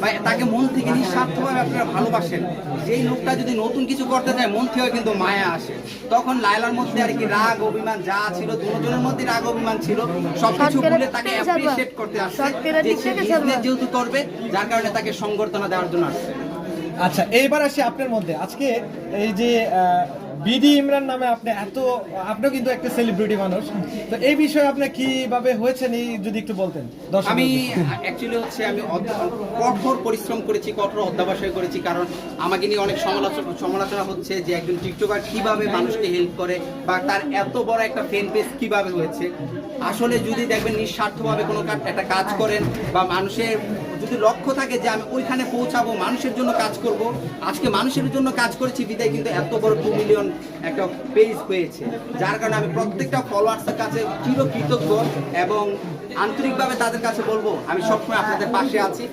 বা তাকে মন থেকে নিঃস্বার্থভাবে আপনারা ভালোবাসেন, যেই লোকটা যদি নতুন কিছু করতে চায় মন থেকেও কিন্তু মায়া আসে। তখন লায়লার মধ্যে আর কি রাগ অভিমান যা ছিল, দুজনের মধ্যে রাগ অভিমান ছিল, সবকিছু ভুলে তাকে অ্যাপ্রিশিয়েট করতে আসছে যে সে বিজনেস যেহেতু করবে, যার কারণে তাকে সংবর্ধনা দেওয়ার জন্য আসছে। আচ্ছা, এইবার আসি আপনার মধ্যে। আজকে এই যে বিডি ইমরান নামে আপনিও কিন্তু একটা সেলিব্রিটি মানুষ, তো এই বিষয়ে আপনার কিভাবে হয়েছেন এই যদি একটু বলতেন। আমি অ্যাকচুয়ালি হচ্ছে আমি কঠোর পরিশ্রম করেছি, কঠোর অধ্যবসায় করেছি, কারণ আমাকে নিয়ে অনেক সমালোচনা হচ্ছে যে একজন টিকটকার কিভাবে মানুষকে হেল্প করে বা তার এত বড় একটা ফ্যান পেজ কিভাবে হয়েছে। আসলে যদি দেখবেন নিঃস্বার্থভাবে কোনো একটা কাজ করেন বা মানুষের যদি লক্ষ্য থাকে যে আমি ওইখানে পৌঁছাবো, মানুষের জন্য কাজ করব, আজকে মানুষের জন্য কাজ করেছি বিদায় কিন্তু এত বড় 2 মিলিয়ন একটা পেজ হয়েছে, যার কারণে আমি প্রত্যেকটা ফলোয়ার্সের কাছে চিরকৃতজ্ঞ এবং আন্তরিকভাবে তাদের কাছে বলবো আমি সবসময় আপনাদের পাশে আছি